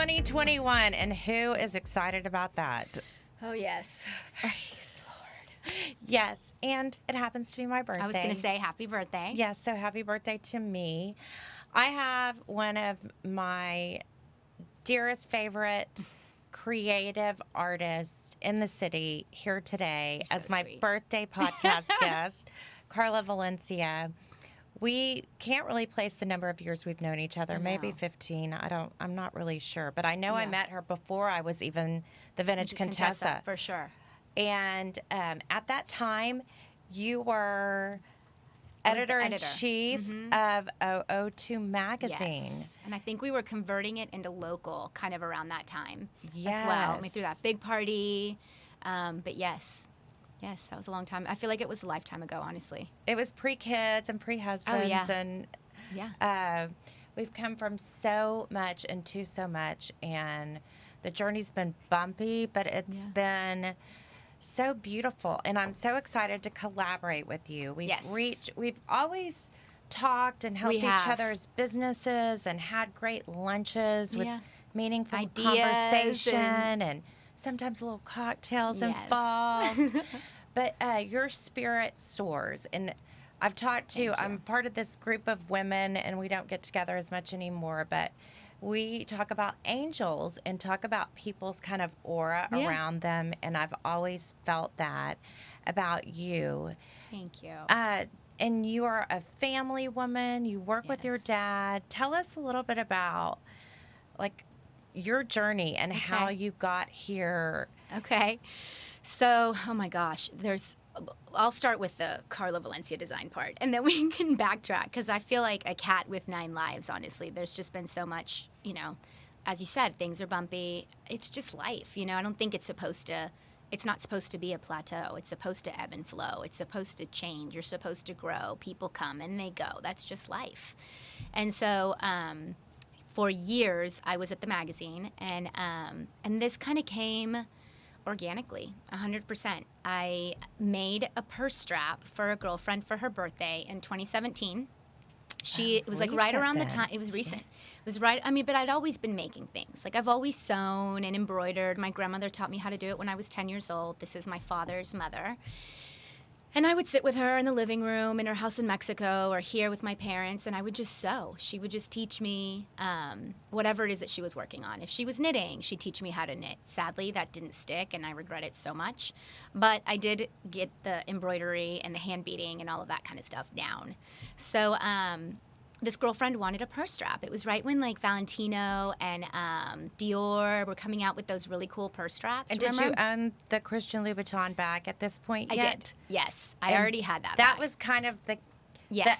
2021, and who is excited about that? Oh, yes. Praise the Lord. Yes, and it happens to be my birthday. I was going to say happy birthday. Yes, so happy birthday to me. I have one of my dearest favorite creative artists in the city here today You're as so my sweet. birthday podcast guest, Carla Valencia. We can't really place the number of years we've known each other, maybe know. 15. I'm not really sure, but I know I Yeah. met her before I was even the Vintage Contessa. For sure. And at that time, you were I was the editor-in-chief of 002 magazine. Yes. And I think we were converting it into local kind of around that time as well. We threw that big party. But yes, that was a long time. I feel like it was a lifetime ago, honestly. It was pre-kids and pre-husbands. Oh, yeah. And Yeah. we've come from so much into so much. And the journey's been bumpy, but it's been so beautiful. And I'm so excited to collaborate with you. We've always talked and helped each other's businesses and had great lunches with meaningful Ideas conversation and sometimes little cocktails involved. But your spirit soars. And I've talked to, I'm part of this group of women, and we don't get together as much anymore, but we talk about angels and talk about people's kind of aura around them. And I've always felt that about you. Thank you. And you are a family woman. You work with your dad. Tell us a little bit about, like, your journey and how you got here. Okay. So, oh my gosh, I'll start with the Carla Valencia Design part, and then we can backtrack, because I feel like a cat with 9 lives, honestly. There's just been so much, as you said, things are bumpy. It's just life, I don't think it's not supposed to be a plateau. It's supposed to ebb and flow. It's supposed to change. You're supposed to grow. People come and they go. That's just life. And so, for years, I was at the magazine, and this kind of came organically, 100%. I made a purse strap for a girlfriend for her birthday in 2017. It was like right around the time. It was recent. It was right. But I'd always been making things. Like, I've always sewn and embroidered. My grandmother taught me how to do it when I was 10 years old. This is my father's mother. And I would sit with her in the living room in her house in Mexico or here with my parents, and I would just sew. She would just teach me whatever it is that she was working on. If she was knitting, she'd teach me how to knit. Sadly, that didn't stick, and I regret it so much. But I did get the embroidery and the hand beading and all of that kind of stuff down. So this girlfriend wanted a purse strap. It was right when, like, Valentino and Dior were coming out with those really cool purse straps. And remember? Did you own the Christian Louboutin bag at this point I yet? did. Yes. I already had that That bag. was kind of the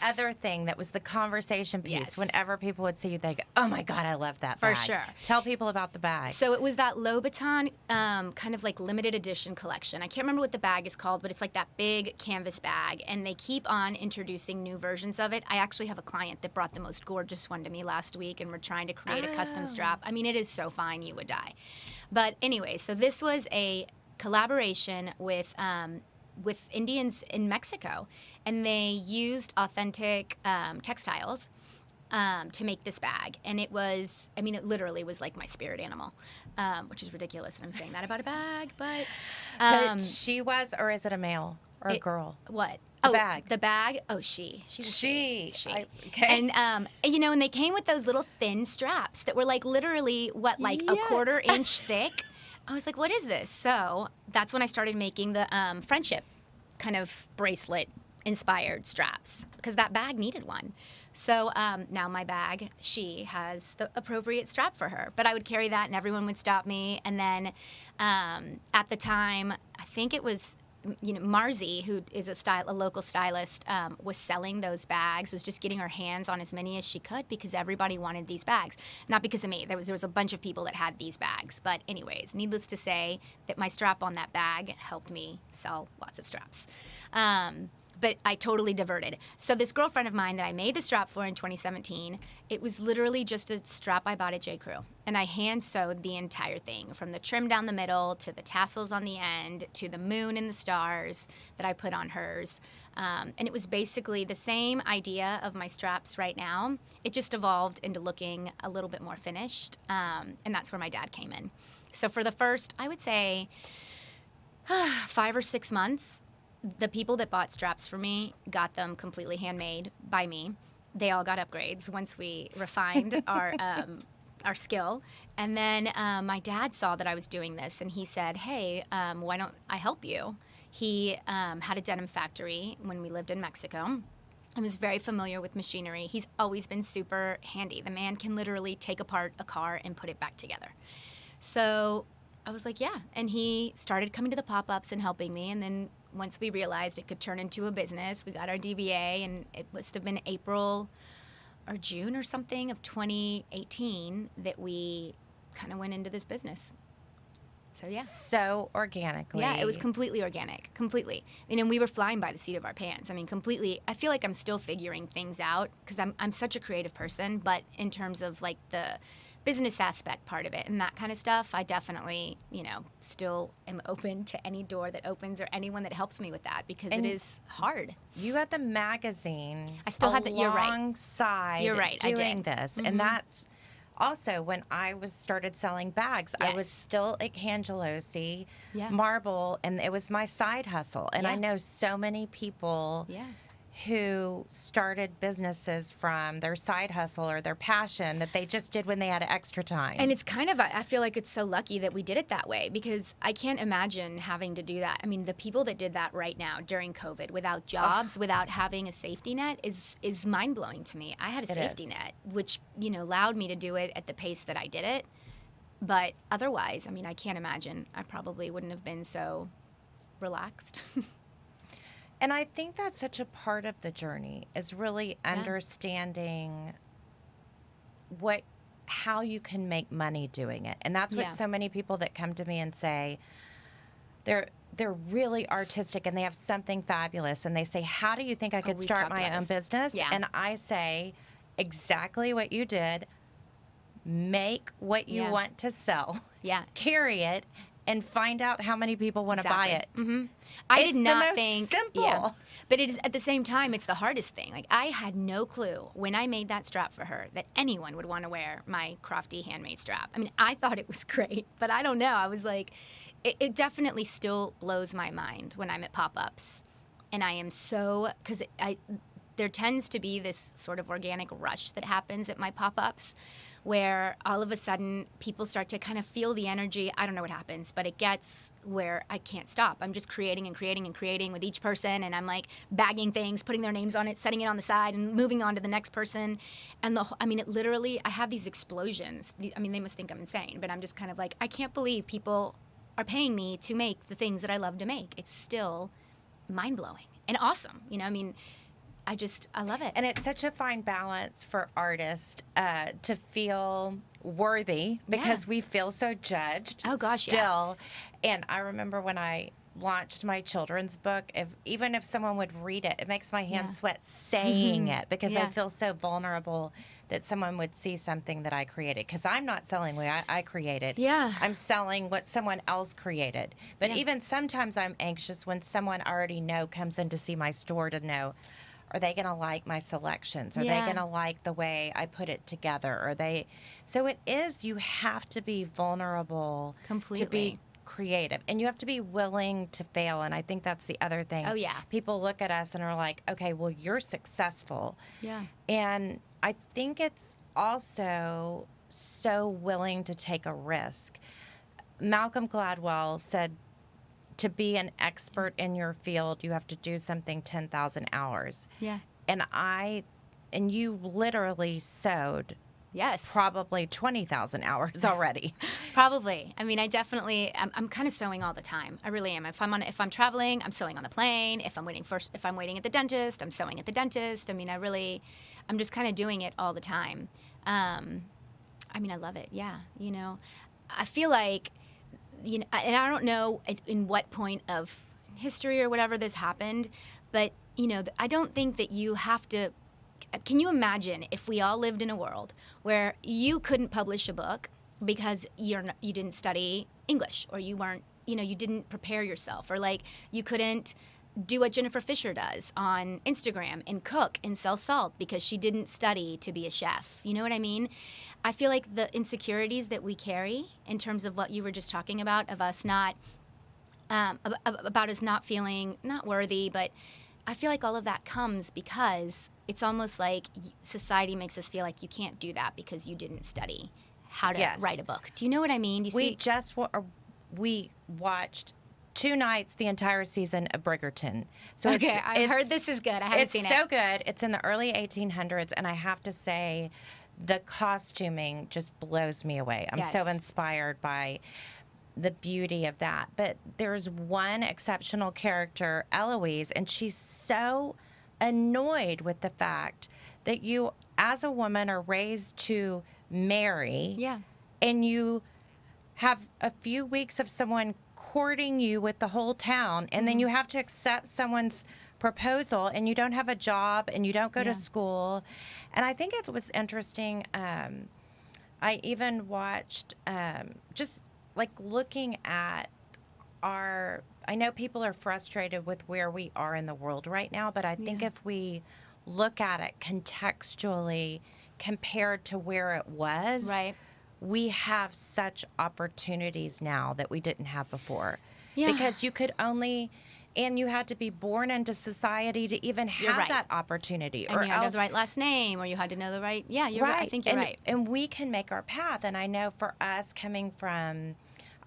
other thing that was the conversation piece. Yes. Whenever people would see you, they go, oh, my God, I love that bag. For sure. Tell people about the bag. So it was that Louboutin kind of like limited edition collection. I can't remember what the bag is called, but it's like that big canvas bag, and they keep on introducing new versions of it. I actually have a client that brought the most gorgeous one to me last week, and we're trying to create a custom strap. It is so fine, you would die. But anyway, so this was a collaboration with Indians in Mexico, and they used authentic textiles to make this bag. And it was, it literally was like my spirit animal, which is ridiculous that I'm saying that about a bag, but... but she was, or is it a male or a girl? What? Bag. The bag? Oh, she. She's a she. Okay. And, and they came with those little thin straps that were like literally, a 1/4 inch thick. I was like, what is this? So that's when I started making the friendship kind of bracelet inspired straps, because that bag needed one. So now my bag, she has the appropriate strap for her. But I would carry that and everyone would stop me. And then at the time, I think it was, Marzi, who is a local stylist, was selling those bags, was just getting her hands on as many as she could because everybody wanted these bags. Not because of me. There was a bunch of people that had these bags. But anyways, needless to say that my strap on that bag helped me sell lots of straps. but I totally diverted. So this girlfriend of mine that I made the strap for in 2017, it was literally just a strap I bought at J. Crew. And I hand sewed the entire thing, from the trim down the middle to the tassels on the end to the moon and the stars that I put on hers. And it was basically the same idea of my straps right now. It just evolved into looking a little bit more finished. And that's where my dad came in. So for the first, I would say, 5 or 6 months, the people that bought straps for me got them completely handmade by me. They all got upgrades once we refined our skill. And then my dad saw that I was doing this, and he said, hey, why don't I help you? He had a denim factory when we lived in Mexico. I was very familiar with machinery. He's always been super handy. The man can literally take apart a car and put it back together. So I was like, yeah. And he started coming to the pop-ups and helping me. And then once we realized it could turn into a business, we got our DBA, and it must have been April or June or something of 2018 that we kind of went into this business. So, yeah. So organically. Yeah, it was completely organic, completely. And we were flying by the seat of our pants. I mean, completely. I feel like I'm still figuring things out because I'm such a creative person, but in terms of like the business aspect part of it and that kind of stuff, I definitely, still am open to any door that opens or anyone that helps me with that because it is hard. You had the magazine. I still had you're right, doing this. Mm-hmm. And that's also when I started selling bags. Yes. I was still at Cangelosi, Yeah. Marble, and it was my side hustle. And I know so many people who started businesses from their side hustle or their passion that they just did when they had extra time. And it's kind of, I feel like it's so lucky that we did it that way because I can't imagine having to do that. I mean, the people that did that right now during COVID without jobs, without having a safety net is mind-blowing to me. I had a safety net, which, allowed me to do it at the pace that I did it. But otherwise, I mean, I can't imagine. I probably wouldn't have been so relaxed. And I think that's such a part of the journey is really understanding how you can make money doing it. And that's what so many people that come to me and say they're really artistic and they have something fabulous and they say, how do you think I could start my own business? Yeah. And I say exactly what you did. Make what you want to sell. Yeah. Carry it. And find out how many people want to buy it. Mm-hmm. I did not think simple. Yeah, but it is at the same time. It's the hardest thing. Like I had no clue when I made that strap for her that anyone would want to wear my crofty handmade strap. I mean, I thought it was great, but I don't know. I was like, it definitely still blows my mind when I'm at pop-ups, and I am so because there tends to be this sort of organic rush that happens at my pop-ups. Where all of a sudden people start to kind of feel the energy. I don't know what happens, but it gets where I can't stop. I'm just creating and creating and creating with each person, and I'm like bagging things, putting their names on it, setting it on the side, and moving on to the next person. And it literally, I have these explosions. I mean, they must think I'm insane, but I'm just kind of like, I can't believe people are paying me to make the things that I love to make. It's still mind-blowing and awesome. I love it. And it's such a fine balance for artists to feel worthy because we feel so judged. Oh, gosh, still. Yeah. And I remember when I launched my children's book, even if someone would read it, it makes my hands sweat saying it because I feel so vulnerable that someone would see something that I created. Because I'm not selling what I created. Yeah. I'm selling what someone else created. But even sometimes I'm anxious when someone I already know comes in to see my store to know, are they going to like my selections? Are they going to like the way I put it together? So it is, you have to be vulnerable completely to be creative. And you have to be willing to fail. And I think that's the other thing. Oh, yeah. People look at us and are like, okay, well, you're successful. Yeah. And I think it's also so willing to take a risk. Malcolm Gladwell said, to be an expert in your field, you have to do something 10,000 hours. Yeah. And you literally sewed probably 20,000 hours already. Probably. I mean, I'm kind of sewing all the time. I really am. If I'm traveling, I'm sewing on the plane. If I'm waiting at the dentist, I'm sewing at the dentist. I mean, I'm just kind of doing it all the time. I love it. Yeah. I feel like, and I don't know in what point of history or whatever this happened, but, I don't think that you have to. Can you imagine if we all lived in a world where you couldn't publish a book because you didn't study English, or you weren't, you didn't prepare yourself, or like you couldn't do what Jennifer Fisher does on Instagram and cook and sell salt because she didn't study to be a chef. You know what I mean? I feel like the insecurities that we carry in terms of what you were just talking about, of us not, about us not feeling, not worthy, but I feel like all of that comes because it's almost like society makes us feel like you can't do that because you didn't study how to write a book. Do you know what I mean? We watched 2 nights the entire season of Bridgerton. So okay, I've heard this is good. I haven't seen it. It's so good. It's in the early 1800s, and I have to say, the costuming just blows me away. I'm so inspired by the beauty of that. But there's one exceptional character, Eloise, and she's so annoyed with the fact that you, as a woman, are raised to marry. Yeah. And you have a few weeks of someone courting you with the whole town, and then you have to accept someone's proposal, and you don't have a job, and you don't go to school. And I think it was interesting. I even watched just like looking at I know people are frustrated with where we are in the world right now, but I think if we look at it contextually compared to where it was, we have such opportunities now that we didn't have before. Yeah. Because you could only, and you had to be born into society to even have that opportunity. And or you had to know the right last name, or you had to know the right, you're right. I think you're right. And we can make our path. And I know for us coming from,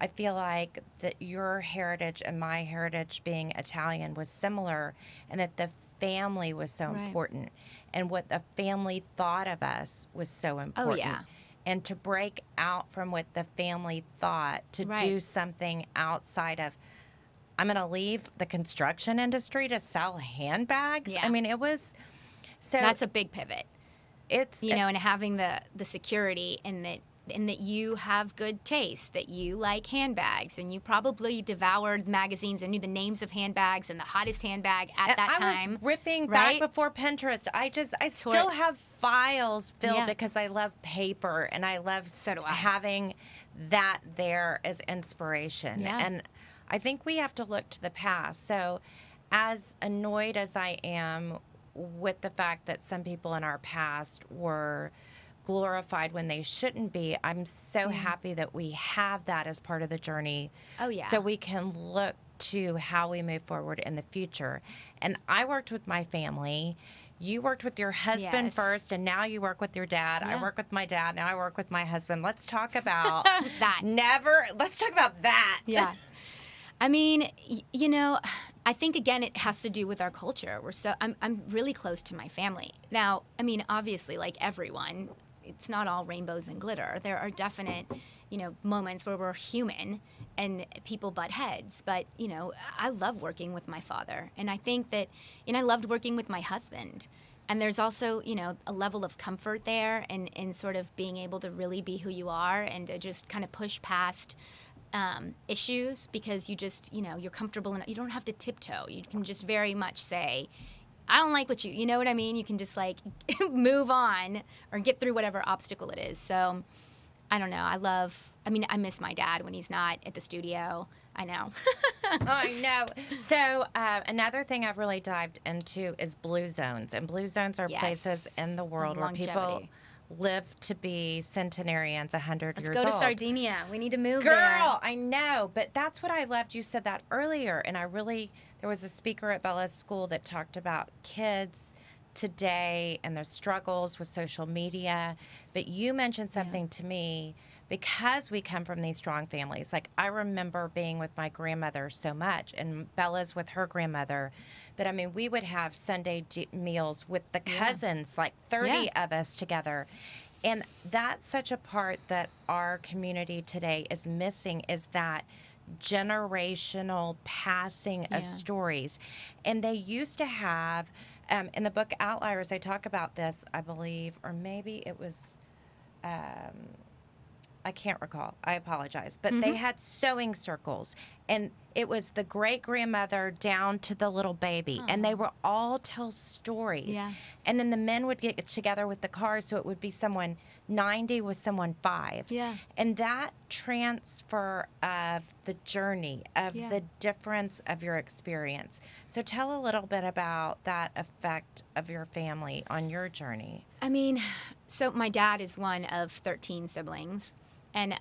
I feel like that your heritage and my heritage being Italian was similar, and that the family was so important, and what the family thought of us was so important. Oh, yeah. And to break out from what the family thought, to do something outside of, I'm going to leave the construction industry to sell handbags. Yeah. I mean, it was so. That's a big pivot. It's and having the security and that you have good taste, that you like handbags, and you probably devoured magazines and knew the names of handbags and the hottest handbag at that time. I was ripping back before Pinterest. I still have files filled because I love paper, and I love having that there as inspiration. Yeah. And I think we have to look to the past. So as annoyed as I am with the fact that some people in our past were glorified when they shouldn't be, I'm so happy that we have that as part of the journey. Oh, yeah. So we can look to how we move forward in the future. And I worked with my family. You worked with your husband first, and now you work with your dad. I work with my dad. Now I work with my husband. Let's talk about that. Let's talk about that. Yeah. I mean, I think, again, it has to do with our culture. I'm really close to my family. Now, I mean, obviously, like everyone, it's not all rainbows and glitter. There are definite, moments where we're human and people butt heads. But, I love working with my father. And I think that, I loved working with my husband. And there's also, a level of comfort there and sort of being able to really be who you are and to just kind of push past issues, because you just, you're comfortable and you don't have to tiptoe. You can just very much say, I don't like what you know what I mean? You can just like move on or get through whatever obstacle it is. So I don't know. I miss my dad when he's not at the studio. I know. I know. So another thing I've really dived into is blue zones. And blue zones are places in the world where people live to be centenarians, 100 years old. Let's go to Sardinia. We need to move there. there. Girl, I know. But that's what I loved. You said that earlier. And there was a speaker at Bella's school that talked about kids today and their struggles with social media. But you mentioned something to me, because we come from these strong families. Like, I remember being with my grandmother so much, and Bella's with her grandmother. But I mean, we would have Sunday meals with the cousins, like 30 of us together. And that's such a part that our community today is missing, is that generational passing of stories. And they used to have, in the book Outliers, they talk about this, I believe, or maybe it was, I can't recall. I apologize. But they had sewing circles. And it was the great-grandmother down to the little baby. And they would all tell stories. Yeah. And then the men would get together with the cars, so it would be someone 90 with someone 5. Yeah. And that transfer of the journey, of the difference of your experience. So tell a little bit about that effect of your family on your journey. I mean, so my dad is one of 13 siblings. And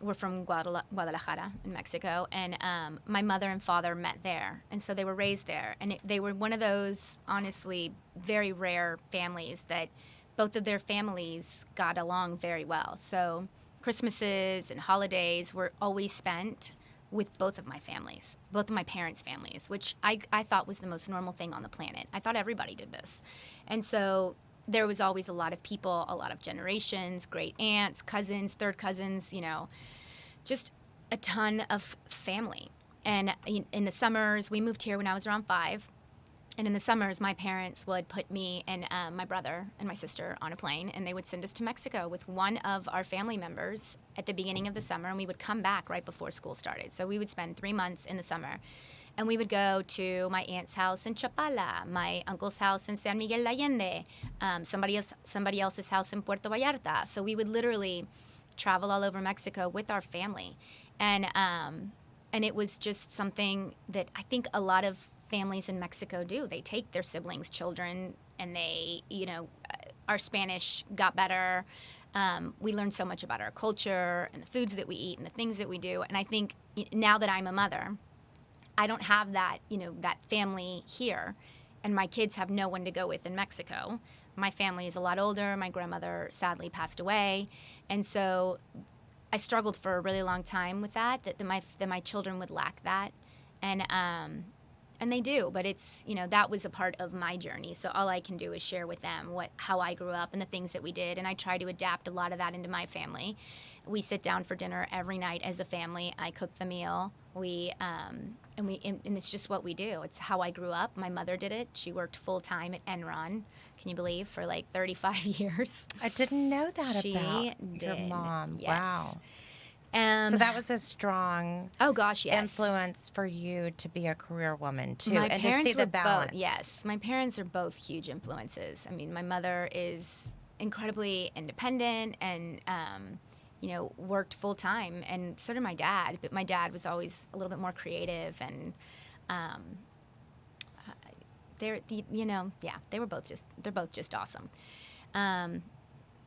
we're from Guadalajara in Mexico. And my mother and father met there. And so they were raised there. And they were one of those, honestly, very rare families that both of their families got along very well. So Christmases and holidays were always spent with both of my families, both of my parents' families, which I thought was the most normal thing on the planet. I thought everybody did this. And so there was always a lot of people, a lot of generations, great aunts, cousins, third cousins, just a ton of family. And in the summers, we moved here when I was around 5. And in the summers, my parents would put me and my brother and my sister on a plane, and they would send us to Mexico with one of our family members at the beginning of the summer, and we would come back right before school started. So we would spend 3 months in the summer. And we would go to my aunt's house in Chapala, my uncle's house in San Miguel de Allende, somebody else's house in Puerto Vallarta. So we would literally travel all over Mexico with our family. And it was just something that I think a lot of families in Mexico do. They take their siblings, children, and they, our Spanish got better. We learned so much about our culture and the foods that we eat and the things that we do. And I think now that I'm a mother, I don't have that, that family here, and my kids have no one to go with in Mexico. My family is a lot older. My grandmother sadly passed away, and so I struggled for a really long time with that my children would lack that, and they do. But it's that was a part of my journey. So all I can do is share with them how I grew up and the things that we did, and I try to adapt a lot of that into my family. We sit down for dinner every night as a family. I cook the meal. And it's just what we do. It's how I grew up. My mother did it. She worked full time at Enron. Can you believe, for like 35 years? I didn't know that about your mom. Yes. Wow. So that was a strong influence for you to be a career woman too, and to see the balance. My parents are both huge influences. I mean, my mother is incredibly independent and worked full time, and so did my dad. But my dad was always a little bit more creative, and they're both just awesome.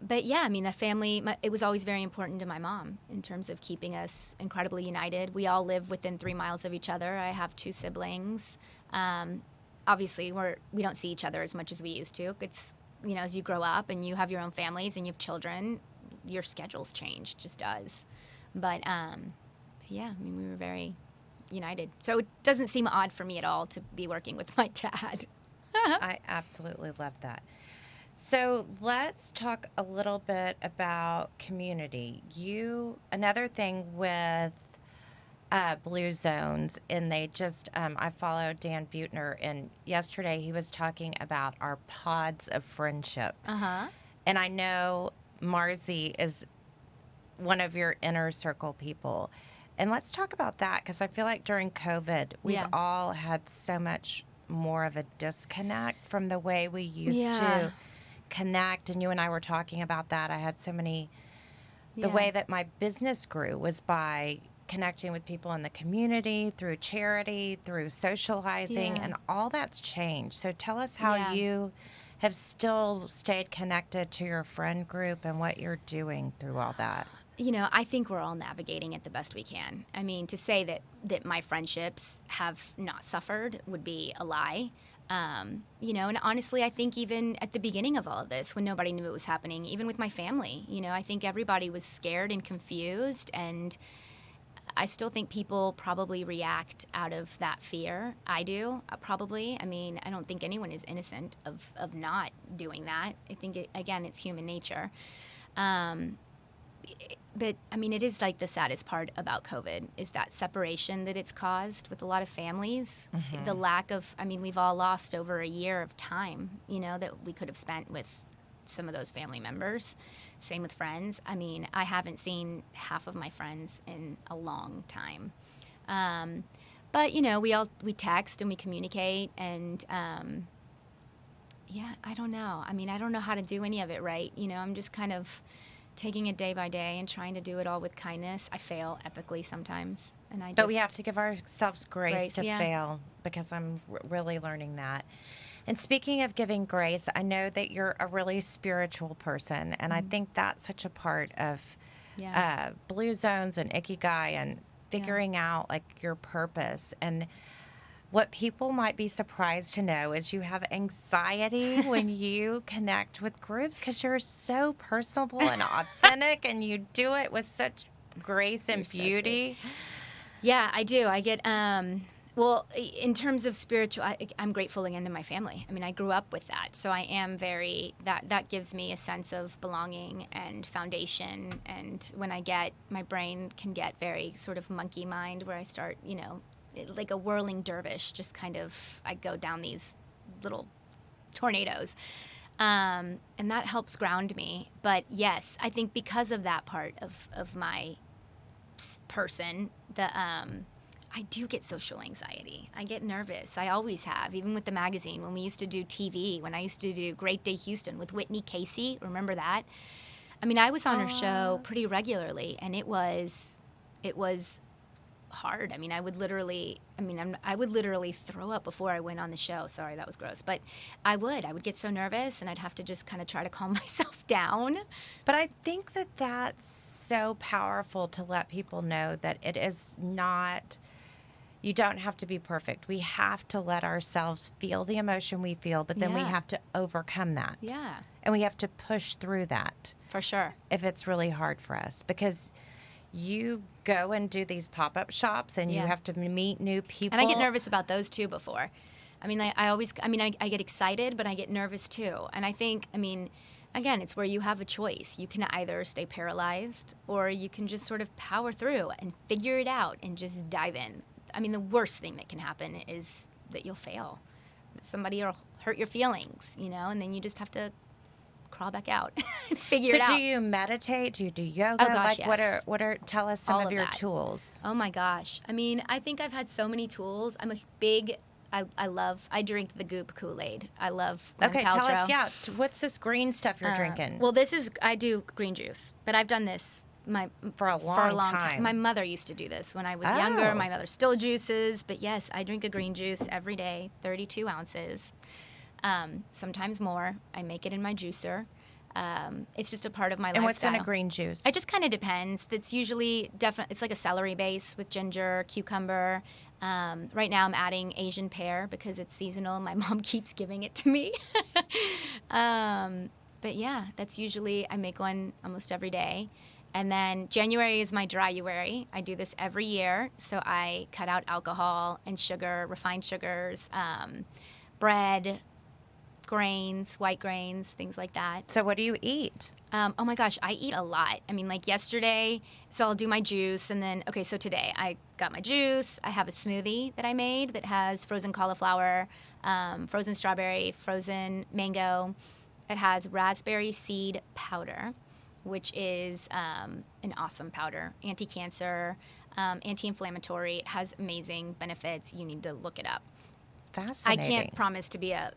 But yeah, I mean, the family, it was always very important to my mom in terms of keeping us incredibly united. We all live within 3 miles of each other. I have 2 siblings. Obviously, we don't see each other as much as we used to. It's as you grow up and you have your own families and you have children, your schedules change. It just does. But yeah, I mean, we were very united. So it doesn't seem odd for me at all to be working with my dad. I absolutely love that. So let's talk a little bit about community. Another thing with Blue Zones, and they just, I followed Dan Buettner, and yesterday he was talking about our pods of friendship. Uh-huh. And I know Marzi is one of your inner circle people. And let's talk about that, because I feel like during COVID, we've all had so much more of a disconnect from the way we used to connect. And you and I were talking about that. I had so many, the way that my business grew was by connecting with people in the community, through charity, through socializing, and all that's changed. So tell us how you have still stayed connected to your friend group and what you're doing through all that. I think we're all navigating it the best we can. I mean, to say that my friendships have not suffered would be a lie. And honestly, I think even at the beginning of all of this, when nobody knew it was happening, even with my family, I think everybody was scared and confused, and I still think people probably react out of that fear. I do, probably. I mean, I don't think anyone is innocent of not doing that. I think, again, it's human nature. But, I mean, it is like the saddest part about COVID is that separation that it's caused with a lot of families. Mm-hmm. The lack of, I mean, we've all lost over a year of time, that we could have spent with some of those family members. Same with friends. I mean, I haven't seen half of my friends in a long time. But, we text and we communicate, and I don't know. I mean, I don't know how to do any of it right. I'm just kind of taking it day by day and trying to do it all with kindness. I fail epically sometimes, but we have to give ourselves grace to fail, because I'm really learning that. And speaking of giving grace, I know that you're a really spiritual person, and I think that's such a part of Blue Zones and Ikigai and figuring out like your purpose. And what people might be surprised to know is you have anxiety when you connect with groups, because you're so personable and authentic, and you do it with such grace and beauty. So yeah, I do. I get well, in terms of spiritual, I'm grateful again to my family. I mean, I grew up with that, so I am that gives me a sense of belonging and foundation. And when my brain can get very sort of monkey mind, where I start, like a whirling dervish, just kind of, I go down these little tornadoes. And that helps ground me. But yes, I think because of that part of my person, I do get social anxiety. I get nervous. I always have, even with the magazine. When we used to do TV, when I used to do Great Day Houston with Whitney Casey, remember that? I mean, I was on her show pretty regularly, and it was hard. I mean, I would literally throw up before I went on the show. Sorry, that was gross. But I would get so nervous, and I'd have to just kind of try to calm myself down. But I think that that's so powerful to let people know that it is not, you don't have to be perfect. We have to let ourselves feel the emotion we feel, but then we have to overcome that. Yeah. And we have to push through that. For sure. If it's really hard for us, because you go and do these pop-up shops, and you have to meet new people. And I get nervous about those too before. I mean, I get excited, but I get nervous too. And I think, again, it's where you have a choice. You can either stay paralyzed, or you can just sort of power through and figure it out and just dive in. I mean, the worst thing that can happen is that you'll fail. Somebody will hurt your feelings, and then you just have to crawl back out and figure it out. So do you meditate? Do you do yoga? Oh gosh, yes. Tell us some All of your that. tools. Oh my gosh. I mean, I think I've had so many tools. I'm a big, I drink the Goop Kool-Aid. I love Gwyneth Paltrow. Tell us, what's this green stuff you're drinking? Well, I do green juice, but I've done this for a long time. My mother used to do this when I was younger. My mother still juices, but yes, I drink a green juice every day, 32 ounces, sometimes more. I make it in my juicer. It's just a part of my lifestyle. And what's in a green juice? It just kind of depends. It's usually it's like a celery base with ginger, cucumber. Right now I'm adding Asian pear because it's seasonal. My mom keeps giving it to me. But yeah, that's usually, I make one almost every day. And then January is my dryuary. I do this every year. So I cut out alcohol and sugar, refined sugars, bread, grains, white grains, things like that. So what do you eat? Oh my gosh, I eat a lot. I mean, like yesterday, so I'll do my juice, and then, so today I got my juice. I have a smoothie that I made that has frozen cauliflower, frozen strawberry, frozen mango. It has raspberry seed powder, which is an awesome powder, anti-cancer, anti-inflammatory. It has amazing benefits. You need to look it up. Fascinating. I can't promise to be a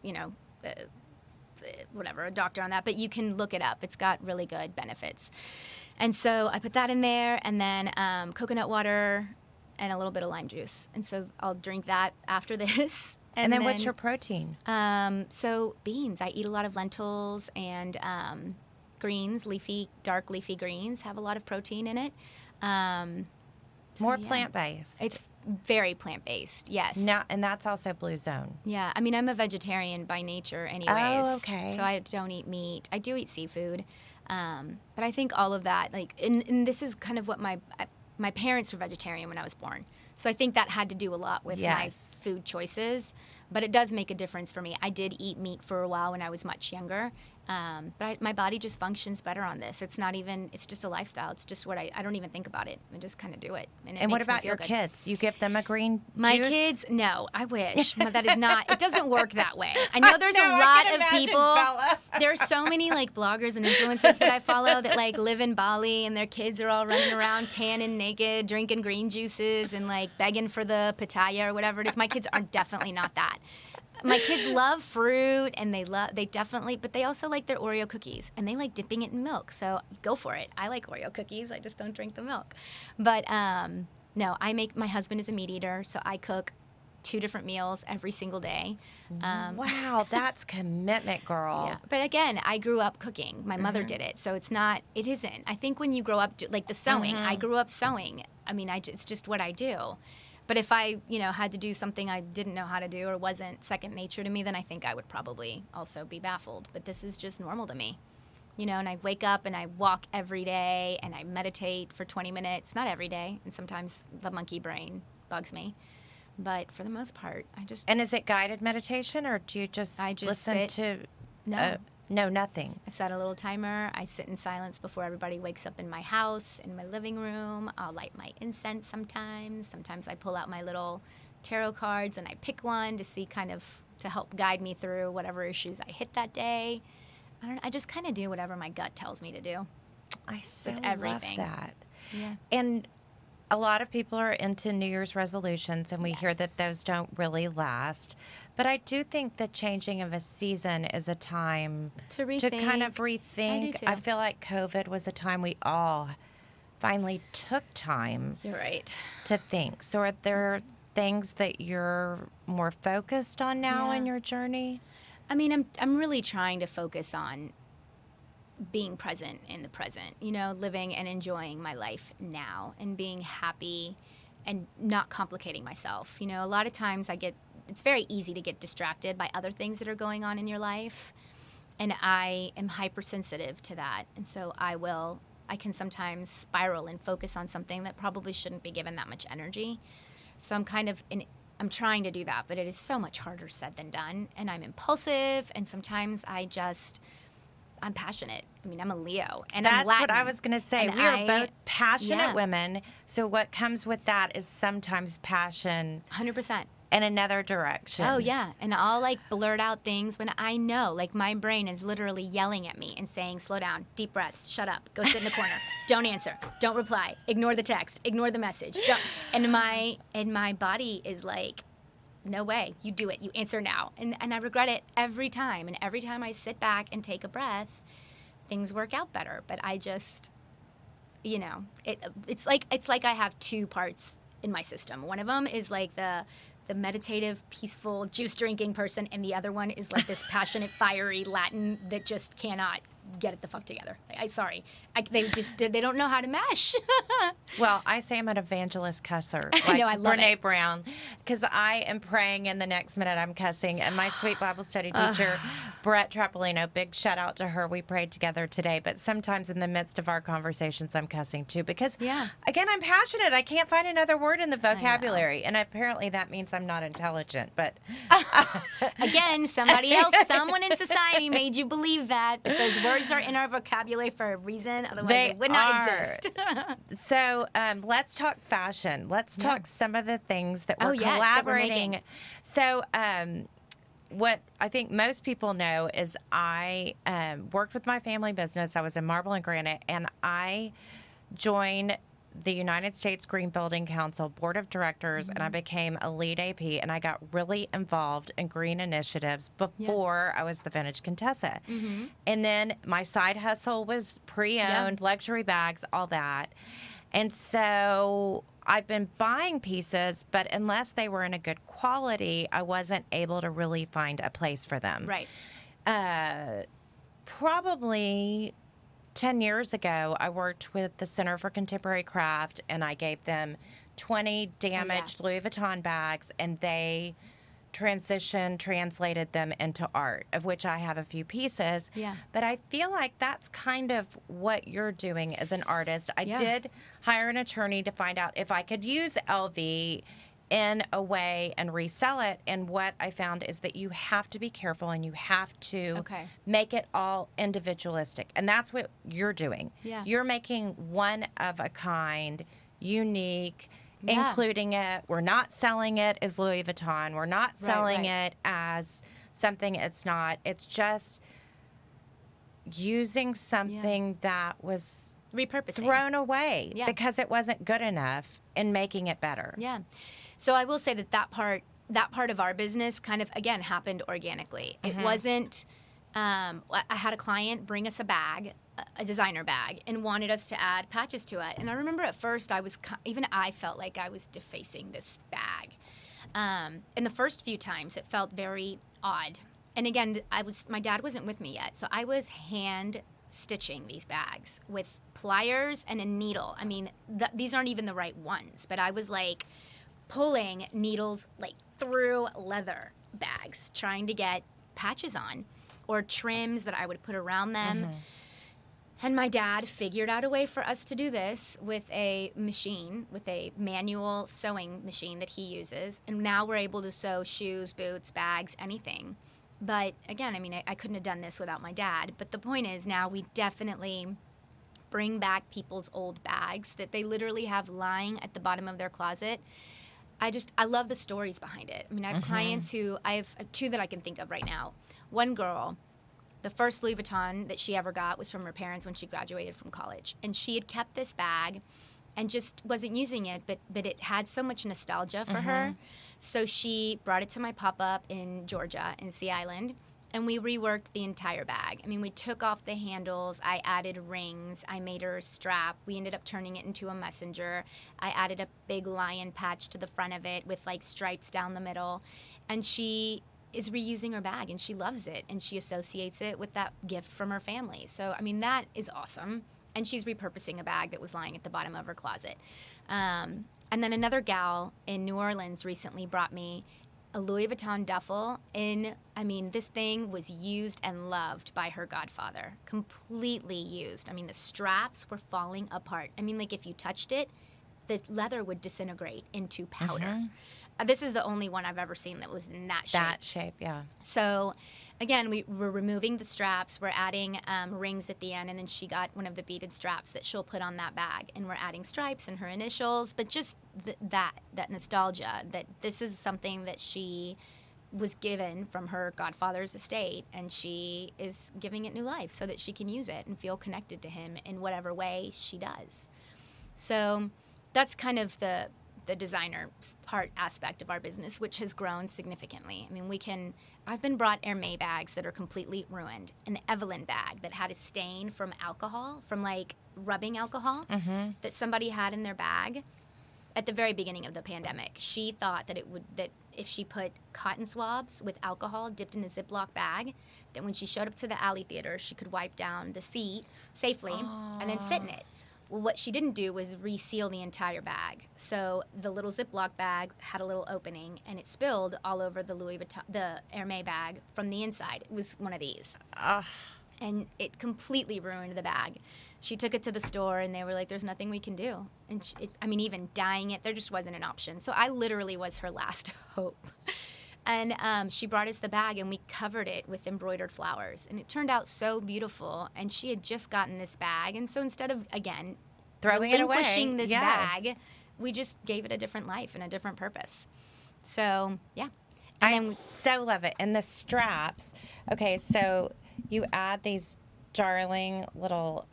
doctor on that, but you can look it up. It's got really good benefits. And so I put that in there, and then coconut water and a little bit of lime juice. And so I'll drink that after this. And then what's your protein? So beans. I eat a lot of lentils and greens, dark leafy greens have a lot of protein in it. More plant-based. It's very plant-based, yes. And that's also Blue Zone. Yeah, I mean, I'm a vegetarian by nature anyways. Oh, okay. So I don't eat meat. I do eat seafood. But I think all of that, and this is kind of what my parents were vegetarian when I was born. So I think that had to do a lot with my food choices. But it does make a difference for me. I did eat meat for a while when I was much younger. But my body just functions better on this. It's just a lifestyle. It's just what I don't even think about it. I just kind of do it. And what about your kids? You give them a green My juice? kids, no, I wish. But that is not, it doesn't work that way. I know there's a lot of people. There are so many bloggers and influencers that I follow that live in Bali, and their kids are all running around tan and naked, drinking green juices, and like begging for the pitaya or whatever it is. My kids are definitely not that. My kids love fruit, and they definitely, but they also like their Oreo cookies, and they like dipping it in milk. So go for it. I like Oreo cookies. I just don't drink the milk. But no, my husband is a meat eater, so I cook 2 different meals every single day. Wow, that's commitment, girl. Yeah. But again, I grew up cooking. My mother did it, so it isn't. I think when you grow up, like the sewing, I grew up sewing. I mean, it's just what I do. But if I, had to do something I didn't know how to do or wasn't second nature to me, then I think I would probably also be baffled. But this is just normal to me. And I wake up and I walk every day and I meditate for 20 minutes. Not every day. And sometimes the monkey brain bugs me. But for the most part, I just... And is it guided meditation, or do you just listen to... No. No, nothing. I set a little timer. I sit in silence before everybody wakes up in my house, in my living room. I'll light my incense sometimes. Sometimes I pull out my little tarot cards and I pick one to see to help guide me through whatever issues I hit that day. I don't know. I just kind of do whatever my gut tells me to do. I so love that. Yeah. And a lot of people are into New Year's resolutions, and we hear that those don't really last. But I do think that changing of a season is a time to kind of rethink. I do too. I feel like COVID was a time we all finally took time. You're right. To think. So are there things that you're more focused on now in your journey? I mean, I'm really trying to focus on being present in the present, living and enjoying my life now and being happy and not complicating myself. A lot of times it's very easy to get distracted by other things that are going on in your life. And I am hypersensitive to that. And so I can sometimes spiral and focus on something that probably shouldn't be given that much energy. So I'm I'm trying to do that, but it is so much harder said than done. And I'm impulsive, and sometimes I'm passionate. I mean, I'm a Leo, and that's I'm Latin. What I was going to say. We are both passionate women. So what comes with that is sometimes passion. 100%. In another direction. Oh, yeah. And I'll blurt out things when I know, my brain is literally yelling at me and saying, slow down, deep breaths, shut up, go sit in the corner, don't answer, don't reply, ignore the text, ignore the message. And my body is like, no way, you do it, you answer now. And I regret it every time. And every time I sit back and take a breath, things work out better. But I just, it's like I have 2 parts in my system. One of them is the meditative, peaceful, juice-drinking person, and the other one is this passionate, fiery Latin that just cannot get it the fuck together. They don't know how to mesh. Well, I say I'm an evangelist cusser. I know, I love Brene it. Brown, because I am praying and the next minute I'm cussing. And my sweet Bible study teacher, Brett Trapolino, big shout out to her. We prayed together today. But sometimes in the midst of our conversations, I'm cussing too. Because, again, I'm passionate. I can't find another word in the vocabulary. And apparently that means I'm not intelligent. But again, someone in society made you believe that. But those words are in our vocabulary for a reason. Otherwise, they would not exist. So let's talk fashion. Let's talk some of the things that we're collaborating. So what I think most people know is I worked with my family business. I was in marble and granite, and I joined the United States Green Building Council Board of Directors, and I became a lead AP, and I got really involved in green initiatives before I was the Vintage Contessa. And then my side hustle was pre-owned, luxury bags, all that. And so I've been buying pieces, but unless they were in a good quality, I wasn't able to really find a place for them. Right. Probably 10 years ago, I worked with the Center for Contemporary Craft, and I gave them 20 damaged Louis Vuitton bags, and they translated them into art, of which I have a few pieces. Yeah. But I feel like that's kind of what you're doing as an artist. I did hire an attorney to find out if I could use LV in a way and resell it. And what I found is that you have to be careful, and you have to make it all individualistic. And that's what you're doing. Yeah. You're making one of a kind, unique, including it. We're not selling it as Louis Vuitton. We're not selling it as something it's not. It's just using something that was repurposing, thrown away Yeah. because it wasn't good enough in making it better. Yeah. So I will say that part of our business kind of, again, happened organically. It wasn't, I had a client bring us a bag, a designer bag, and wanted us to add patches to it. And I remember at first I felt like I was defacing this bag. And the first few times it felt very odd. And again, my dad wasn't with me yet. So I was hand stitching these bags with pliers and a needle. I mean, these aren't even the right ones, but I was like pulling needles like through leather bags, trying to get patches on or trims that I would put around them. And my dad figured out a way for us to do this with a machine, with a manual sewing machine that he uses. And now we're able to sew shoes, boots, bags, anything. But again, I mean, I couldn't have done this without my dad. But the point is now we definitely bring back people's old bags that they literally have lying at the bottom of their closet. I love the stories behind it. I mean, I have clients I have two that I can think of right now. One girl, the first Louis Vuitton that she ever got was from her parents when she graduated from college. And she had kept this bag and just wasn't using it, but it had so much nostalgia for her. So she brought it to my pop-up in Georgia, in Sea Island, and we reworked the entire bag. I mean, we took off the handles, I added rings, I made her a strap, we ended up turning it into a messenger. I added a big lion patch to the front of it with like stripes down the middle. And she is reusing her bag, and she loves it, and she associates it with that gift from her family. So, I mean, that is awesome. And she's repurposing a bag that was lying at the bottom of her closet. And then another gal in New Orleans recently brought me a Louis Vuitton duffel. This thing was used and loved by her godfather. Completely used. I mean, the straps were falling apart. I mean, like if you touched it, the leather would disintegrate into powder. This is the only one I've ever seen that was in that shape. That shape, yeah. So, again, we're removing the straps. We're adding rings at the end, and then she got one of the beaded straps that she'll put on that bag. And we're adding stripes and her initials, but just that nostalgia, that this is something that she was given from her godfather's estate, and she is giving it new life so that she can use it and feel connected to him in whatever way she does. So that's kind of the designer aspect of our business, which has grown significantly. I mean, I've been brought Hermès bags that are completely ruined. An Evelyn bag that had a stain from alcohol, from like rubbing alcohol that somebody had in their bag at the very beginning of the pandemic. She thought that if she put cotton swabs with alcohol dipped in a Ziploc bag, that when she showed up to the Alley Theater, she could wipe down the seat safely and then sit in it. Well, what she didn't do was reseal the entire bag. So the little Ziploc bag had a little opening, and it spilled all over the Louis Vuitton, the Hermès bag from the inside. It was one of these. And it completely ruined the bag. She took it to the store, and they were like, there's nothing we can do. And even dyeing it, there just wasn't an option. So I literally was her last hope. And she brought us the bag, and we covered it with embroidered flowers. And it turned out so beautiful. And she had just gotten this bag. And so instead of, again, relinquishing this bag, we just gave it a different life and a different purpose. So, yeah. I so love it. And the straps. Okay, so you add these darling little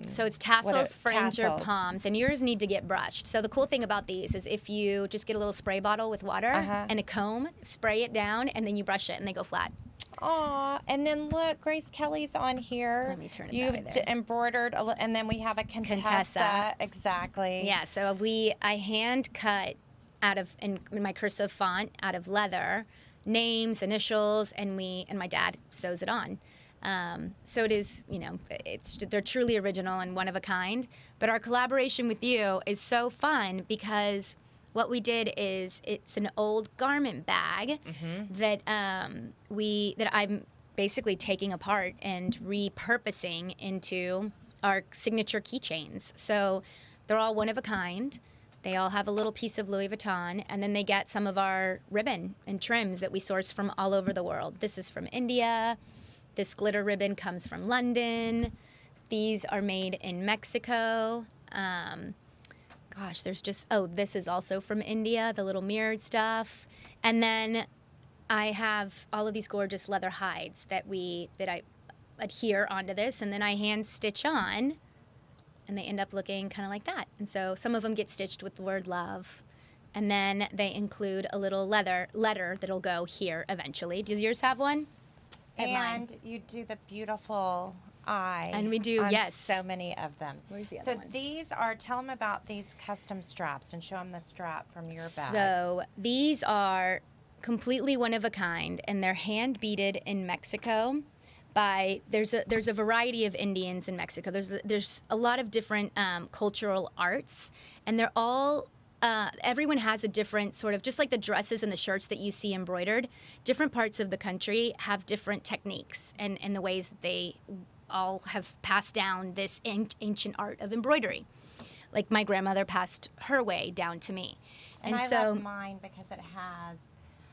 so it's tassels for injured palms, and yours need to get brushed. So the cool thing about these is if you just get a little spray bottle with water and a comb, spray it down, and then you brush it, and they go flat. Aw, and then look, Grace Kelly's on here. Let me turn it You've embroidered, and then we have a Contessa. Exactly. Yeah, so I hand cut out of, in my cursive font, out of leather, names, initials, and my dad sews it on. So it is, they're truly original and one of a kind. But our collaboration with you is so fun because what we did is it's an old garment bag that I'm basically taking apart and repurposing into our signature keychains. So they're all one of a kind. They all have a little piece of Louis Vuitton, and then they get some of our ribbon and trims that we source from all over the world. This is from India. This glitter ribbon comes from London. These are made in Mexico. This is also from India, the little mirrored stuff. And then I have all of these gorgeous leather hides that I adhere onto this, and then I hand stitch on and they end up looking kind of like that. And so some of them get stitched with the word love. And then they include a little letter that'll go here eventually. Does yours have one? And you do the beautiful eye. And we do, on yes. so many of them. Where's the other one? So these are, tell them about these custom straps and show them the strap from your bag. So these are completely one of a kind, and they're hand beaded in Mexico. There's a variety of Indians in Mexico. There's a lot of different cultural arts, and they're all everyone has a different sort of, just like the dresses and the shirts that you see embroidered, different parts of the country have different techniques and the ways that they all have passed down this ancient art of embroidery. Like my grandmother passed her way down to me. And I love mine because it has,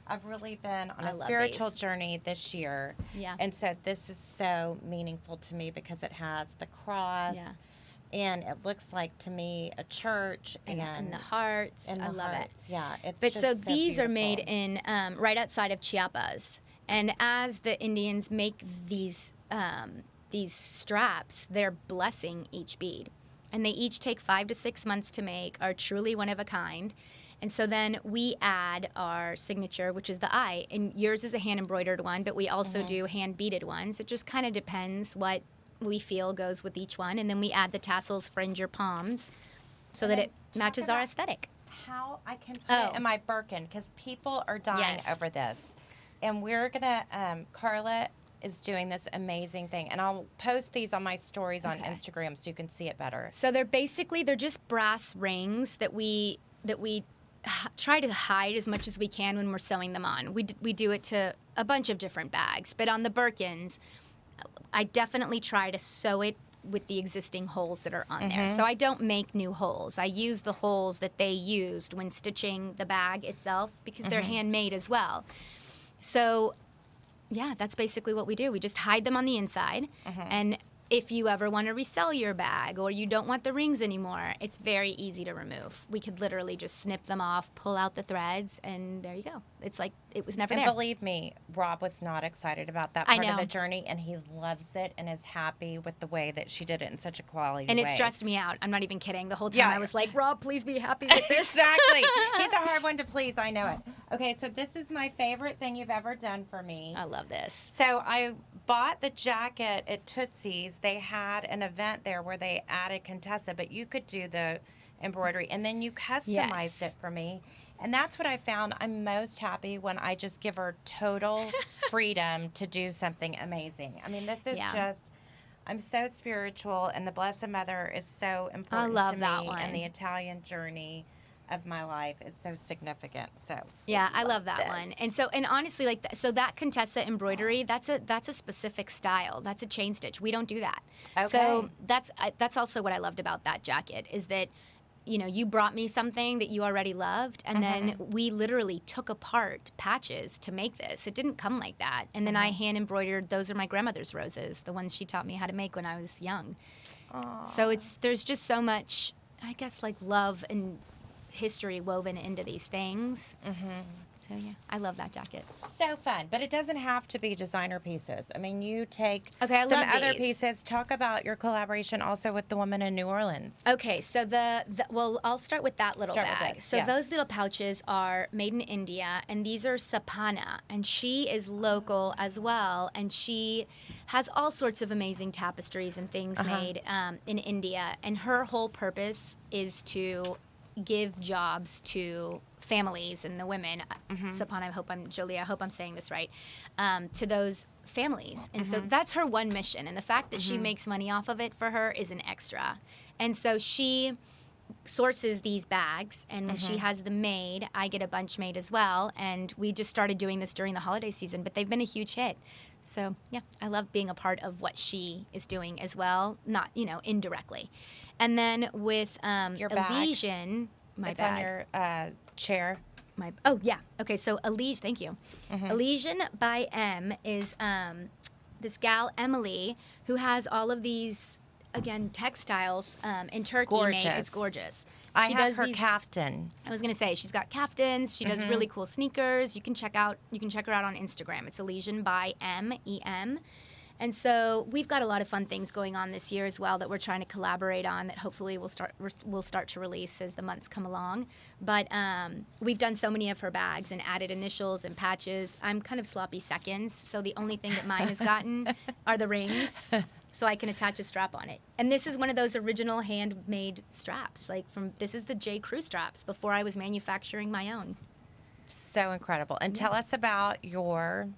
I've really been on a spiritual journey this year. Yeah. And so this is so meaningful to me because it has the cross. Yeah. And it looks like, to me, a church. And the hearts. And I love it. Yeah. But so these are made in right outside of Chiapas. And as the Indians make these straps, they're blessing each bead. And they each take 5 to 6 months to make, are truly one of a kind. And so then we add our signature, which is the eye. And yours is a hand-embroidered one, but we also do hand-beaded ones. It just kind of depends what we feel goes with each one. And then we add the tassels, fringe your palms, so that it matches our aesthetic. How I can put it in my Birkin, because people are dying over this. And we're going to, Carla is doing this amazing thing. And I'll post these on my stories on Instagram so you can see it better. So they're just brass rings that we try to hide as much as we can when we're sewing them on. We do it to a bunch of different bags. But on the Birkins, I definitely try to sew it with the existing holes that are on there. So I don't make new holes. I use the holes that they used when stitching the bag itself because they're handmade as well. So, yeah, that's basically what we do. We just hide them on the inside. And if you ever want to resell your bag or you don't want the rings anymore, it's very easy to remove. We could literally just snip them off, pull out the threads, and there you go. It's like it was never there. And believe me, Rob was not excited about that part of the journey, and he loves it and is happy with the way that she did it in such a quality way. And it stressed me out. I'm not even kidding. The whole time I was like, Rob, please be happy with this. Exactly. He's a hard one to please. I know it. Okay, so this is my favorite thing you've ever done for me. I love this. So I bought the jacket at Tootsie's. They had an event there where they added Contessa, but you could do the embroidery, and then you customized it for me. And that's what I found. I'm most happy when I just give her total freedom to do something amazing. I mean, this is just, I'm so spiritual, and the Blessed Mother is so important to me. And the Italian journey of my life is so significant. So I love that one. And honestly, like so that Contessa embroidery, that's a specific style. That's a chain stitch. We don't do that. Okay. So that's also what I loved about that jacket is that, you know, you brought me something that you already loved, and then we literally took apart patches to make this. It didn't come like that. And then I hand embroidered, those are my grandmother's roses, the ones she taught me how to make when I was young. Aww. So there's just so much, I guess, like love and history woven into these things. So yeah, I love that jacket. So fun, but it doesn't have to be designer pieces. I mean, you take some other pieces. Talk about your collaboration also with the woman in New Orleans. Okay, so well, I'll start with that little bag. So those little pouches are made in India, and these are Sapana, and she is local as well, and she has all sorts of amazing tapestries and things made in India, and her whole purpose is to give jobs to families and the women. Sapana, I hope I'm saying this right, to those families. And so that's her one mission. And the fact that she makes money off of it for her is an extra. And so she sources these bags, and when she has them made, I get a bunch made as well. And we just started doing this during the holiday season, but they've been a huge hit. So yeah, I love being a part of what she is doing as well, not, indirectly. And then with your bag. Elysian, my it's bag. on your chair. Okay, so thank you. Elysian by M is this gal, Emily, who has all of these, again, textiles in Turkey made. It's gorgeous. I have her caftan. I was going to say, she's got caftans. She does really cool sneakers. You can check her out on Instagram. It's Elysian by M, E-M. And so we've got a lot of fun things going on this year as well that we're trying to collaborate on that hopefully we'll start to release as the months come along. But we've done so many of her bags and added initials and patches. I'm kind of sloppy seconds, so the only thing that mine has gotten are the rings, so I can attach a strap on it. And this is one of those original handmade straps. This is the J. Crew straps before I was manufacturing my own. So incredible. And tell us about your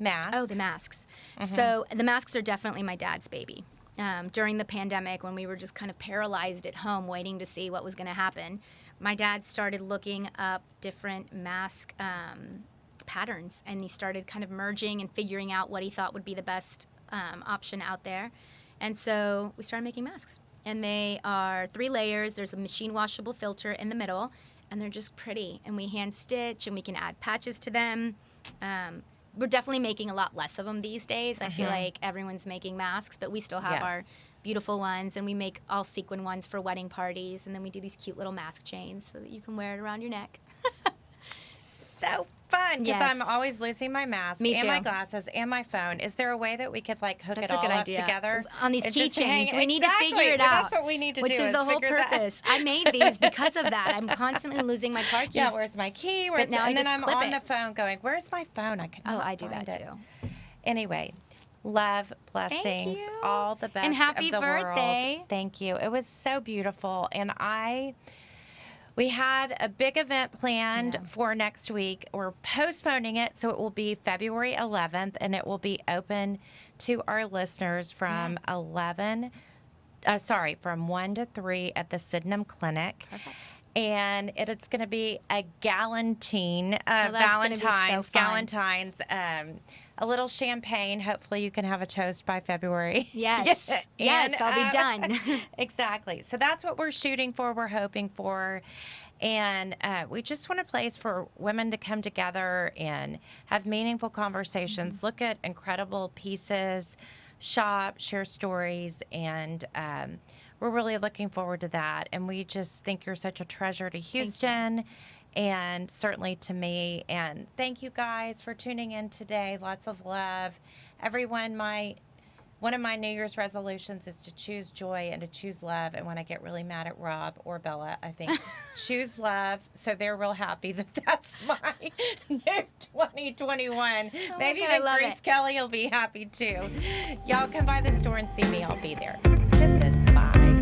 mask. Oh, the masks. So the masks are definitely my dad's baby. During the pandemic, when we were just kind of paralyzed at home waiting to see what was going to happen, my dad started looking up different mask patterns, and he started kind of merging and figuring out what he thought would be the best option out there. And so we started making masks. And they are 3 layers. There's a machine washable filter in the middle, and they're just pretty. And we hand stitch, and we can add patches to them. We're definitely making a lot less of them these days. I feel like everyone's making masks, but we still have our beautiful ones, and we make all sequin ones for wedding parties, and then we do these cute little mask chains so that you can wear it around your neck. So fun, because I'm always losing my mask and my glasses and my phone. Is there a way that we could hook it all up together on these keychains? We need to figure it out. That's what we need to do. Which is the whole purpose. I made these because of that. I'm constantly losing my car keys. Yeah, where's my key? And then I'm on the phone going, "Where's my phone? I cannot I do find that it." too. Anyway, love, blessings, all the best and happy of the birthday. world. Thank you. It was so beautiful, and we had a big event planned for next week. We're postponing it, so it will be February 11th, and it will be open to our listeners from from 1 to 3 at the Sydenham Clinic. Perfect. And it's going to be a Galantine, Valentine's, Galentine's, a little champagne. Hopefully you can have a toast by February. Yes. Yes, I'll be done. Exactly. So that's what we're shooting for, we're hoping for. And we just want a place for women to come together and have meaningful conversations, look at incredible pieces, shop, share stories, and we're really looking forward to that. And we just think you're such a treasure to Houston and certainly to me. And thank you guys for tuning in today. Lots of love. Everyone, one of my New Year's resolutions is to choose joy and to choose love. And when I get really mad at Rob or Bella, I think choose love. So they're real happy that that's my new 2021. Maybe even Grace Kelly will be happy too. Y'all come by the store and see me. I'll be there. Kisses. Bye.